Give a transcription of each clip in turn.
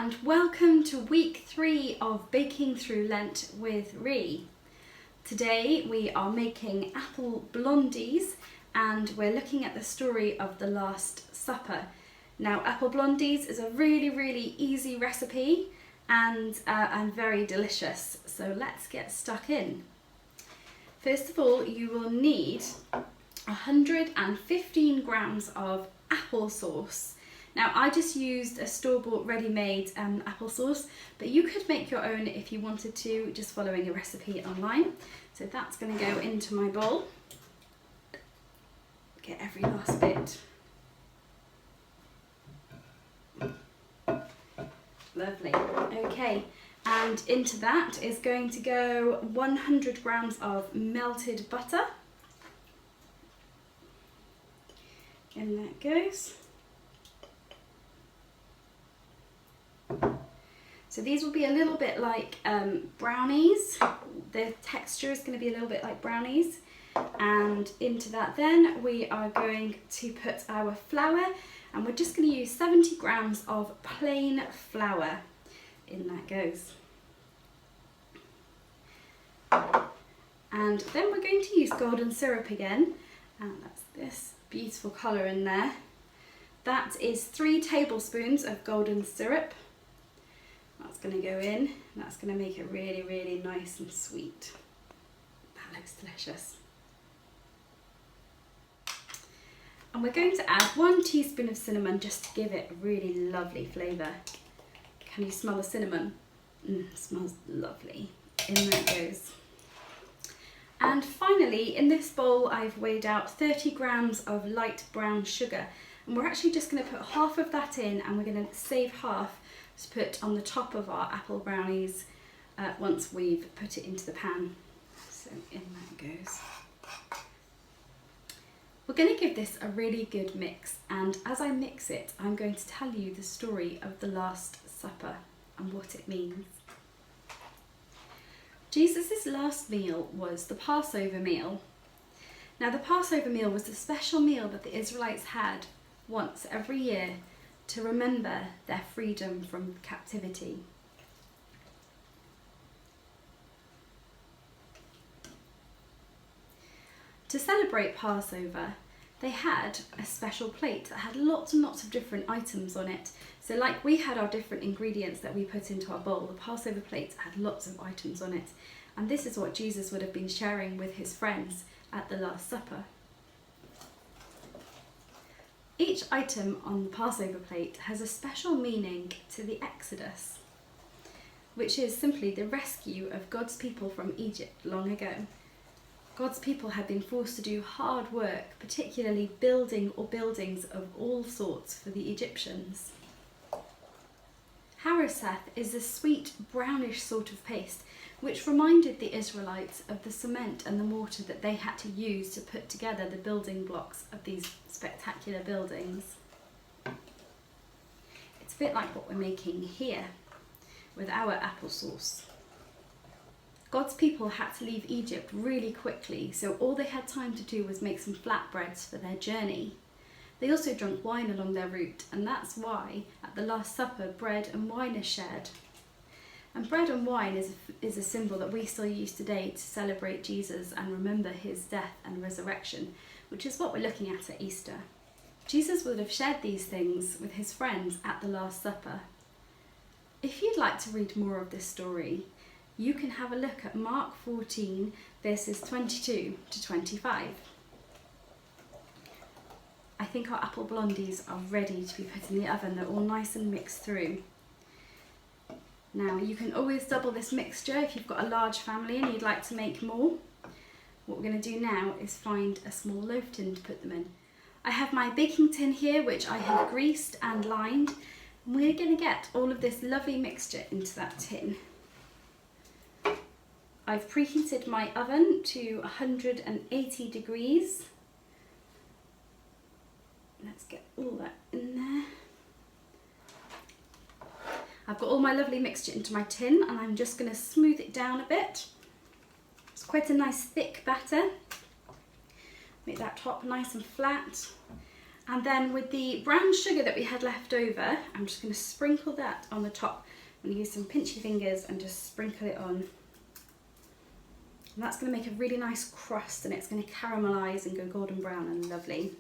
and welcome to week 3 of Baking Through Lent with Rhi. Today we are making apple blondies and we're looking at the story of the Last Supper. Now, apple blondies is a really easy recipe and very delicious, so let's get stuck in. First of all, you will need 115 grams of applesauce. Now, I just used a store-bought ready-made applesauce, but you could make your own if you wanted to, just following a recipe online. So that's going to go into my bowl. Get every last bit. Lovely. Okay, and into that is going to go 100 grams of melted butter. In that goes. So these will be a little bit like brownies. The texture is going to be a little bit like brownies. And into that then we are going to put our flour, and we're just going to use 70 grams of plain flour. In that goes. And then we're going to use golden syrup again, and that's this beautiful colour in there. That is 3 tablespoons of golden syrup. That's going to go in, and that's going to make it really nice and sweet. That looks delicious. And we're going to add 1 teaspoon of cinnamon just to give it a really lovely flavour. Can you smell the cinnamon? It smells lovely. In that goes. And finally, in this bowl I've weighed out 30 grams of light brown sugar, and we're actually just going to put half of that in, and we're going to save half to put on the top of our apple brownies once we've put it into the pan. So in that goes. We're going to give this a really good mix, and as I mix it I'm going to tell you the story of the Last Supper and what it means. Jesus' last meal was the Passover meal. Now, the Passover meal was a special meal that the Israelites had once every year to remember their freedom from captivity. To celebrate Passover, they had a special plate that had lots and lots of different items on it. So like we had our different ingredients that we put into our bowl, the Passover plate had lots of items on it. And this is what Jesus would have been sharing with his friends at the Last Supper. Each item on the Passover plate has a special meaning to the Exodus, which is simply the rescue of God's people from Egypt long ago. God's people had been forced to do hard work, particularly building or buildings of all sorts for the Egyptians. Harroseth is a sweet brownish sort of paste which reminded the Israelites of the cement and the mortar that they had to use to put together the building blocks of these spectacular buildings. It's a bit like what we're making here with our applesauce. God's people had to leave Egypt really quickly, so all they had time to do was make some flatbreads for their journey. They also drank wine along their route, and that's why at the Last Supper bread and wine are shared. And bread and wine is a symbol that we still use today to celebrate Jesus and remember his death and resurrection, which is what we're looking at Easter. Jesus would have shared these things with his friends at the Last Supper. If you'd like to read more of this story, you can have a look at Mark 14 verses 22 to 25. I think our apple blondies are ready to be put in the oven. They're all nice and mixed through. Now, you can always double this mixture if you've got a large family and you'd like to make more. What we're going to do now is find a small loaf tin to put them in. I have my baking tin here, which I have greased and lined, and we're going to get all of this lovely mixture into that tin. I've preheated my oven to 180 degrees. Let's get all that in there. I've got all my lovely mixture into my tin, and I'm just going to smooth it down a bit. It's quite a nice thick batter. Make that top nice and flat. And then with the brown sugar that we had left over, I'm just going to sprinkle that on the top. I'm going to use some pinchy fingers and just sprinkle it on. And that's going to make a really nice crust, and it's going to caramelise and go golden brown and lovely.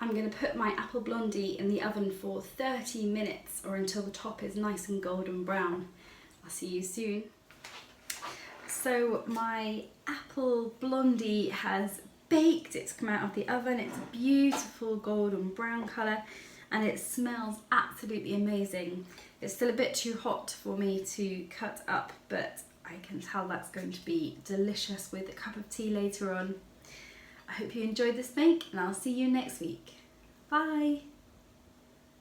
I'm going to put my apple blondie in the oven for 30 minutes or until the top is nice and golden brown. I'll see you soon. So my apple blondie has baked, it's come out of the oven, it's a beautiful golden brown colour and it smells absolutely amazing. It's still a bit too hot for me to cut up, but I can tell that's going to be delicious with a cup of tea later on. I hope you enjoyed this make and I'll see you next week. Bye!